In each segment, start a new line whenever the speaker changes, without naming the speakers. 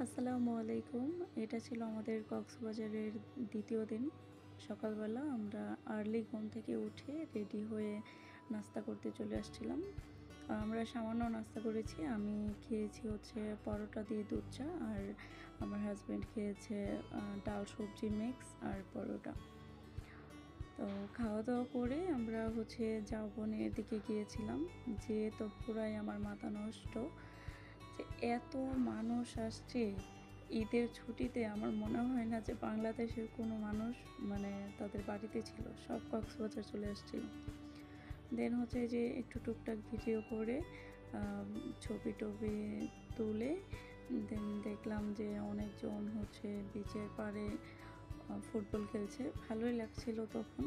আসসালামু আলাইকুম। এটা ছিল আমাদের কক্সবাজারের দ্বিতীয় দিন। সকালবেলা আমরা আর্লি ঘুম থেকে উঠে রেডি হয়ে নাস্তা করতে চলে আসছিলাম। আমরা সামান্য নাস্তা করেছি। আমি খেয়েছি হচ্ছে পরোটা দিয়ে দুধ চা, আর আমার হাসব্যান্ড খেয়েছে ডাল সবজি মিক্স আর পরোটা। তো খাওয়া-দাওয়া করে আমরা হচ্ছে ঝাউবনের দিকে গিয়েছিলাম। যেয়ে তো পুরাই আমার মাথা নষ্ট যে এত মানুষ আসছে ঈদের ছুটিতে। আমার মনে হয় না যে বাংলাদেশের কোনো মানুষ মানে তাদের বাড়িতে ছিল, সব কক্সবাজার চলে আসছিল। দেন হচ্ছে যে একটু টুকটাক ভিডিও করে ছবি টবি তুলে দেন দেখলাম যে অনেকজন হচ্ছে বিচের পাড়ে ফুটবল খেলছে, ভালোই লাগছিল তখন।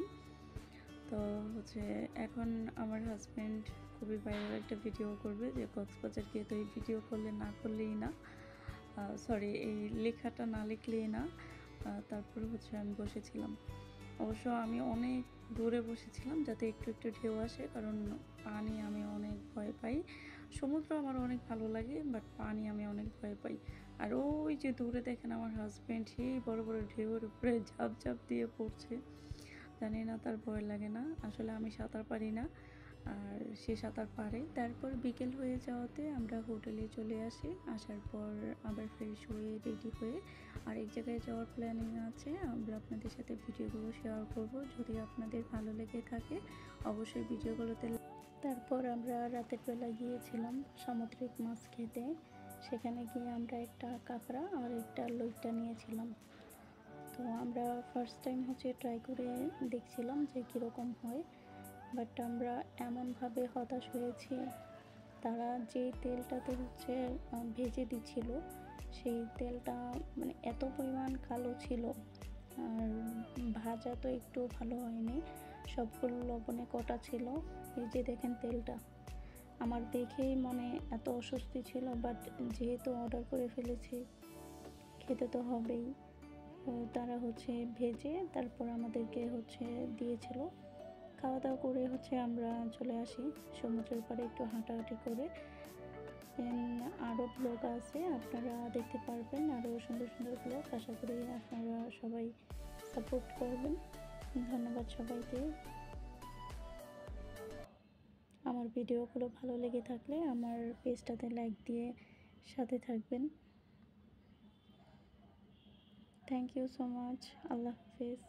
তো হচ্ছে এখন আমার হাজব্যান্ড খুবই ভাইরাল একটা ভিডিও করবে যে কক্সবাজার গিয়ে তো এই ভিডিও করলে না করলেই না, সরি এই লেখাটা না লিখলেই না। তারপরে হচ্ছে আমি বসেছিলাম। অবশ্য আমি অনেক দূরে বসেছিলাম যাতে একটু একটু ঢেউ আসে, কারণ পানি আমি অনেক ভয় পাই। সমুদ্র আমার অনেক ভালো লাগে, বাট পানি আমি অনেক ভয় পাই। আর ওই যে দূরে দেখেন আমার হাজব্যান্ড সেই বড় বড় ঢেউয়ের উপরে ঝাঁপ ঝাঁপ দিয়ে পড়ছে। জানি না তার ভয় লাগে না। আসলে আমি সাঁতার পারি না, আর সে সাঁতার পারে। তারপর বিকেল হয়ে যাওয়াতে আমরা হোটেলে চলে আসি। আসার পর আবার ফ্রেশ হয়ে রেডি হয়ে আরেক জায়গায় যাওয়ার প্ল্যানিং আছে। আমরা আপনাদের সাথে ভিডিওগুলো শেয়ার করব। যদি আপনাদের ভালো লেগে থাকে অবশ্যই ভিডিওগুলোতে। তারপর আমরা রাতের বেলা গিয়েছিলাম সামুদ্রিক মাছ খেতে। সেখানে গিয়ে আমরা একটা কাঁকড়া আর একটা লইট্টা নিয়েছিলাম। তো আমরা ফার্স্ট টাইম হচ্ছে ট্রাই করে দেখছিলাম যে কীরকম হয়, বাট আমরা এমনভাবে হতাশ হয়েছি। তারা যেই তেলটাতে হচ্ছে ভেজে দিচ্ছিল সেই তেলটা মানে এত পরিমাণ কালো ছিল, আর ভাজা তো একটু ভালো হয়নি, সবগুলো লবণে কটা ছিল। এই যে দেখেন তেলটা, আমার দেখেই মনে এত অস্বস্তি ছিল, বাট যেহেতু অর্ডার করে ফেলেছি খেতে তো হবেই। তারা হচ্ছে ভেজে তারপর আমাদেরকে হচ্ছে দিয়েছিল। খাওয়া দাওয়া করে হচ্ছে আমরা চলে আসি সমুদ্রের পাড়ে একটু হাঁটাহাঁটি করে। দেন আরও ব্লগ আছে, আপনারা দেখতে পারবেন আরও সুন্দর সুন্দর ব্লগ। আশা করি আপনারা সবাই সাপোর্ট করবেন। ধন্যবাদ সবাইকে। আমার ভিডিওগুলো ভালো লেগে থাকলে আমার পেজটাতে লাইক দিয়ে সাথে থাকবেন। Thank you so much. আল্লাহ হাফিজ।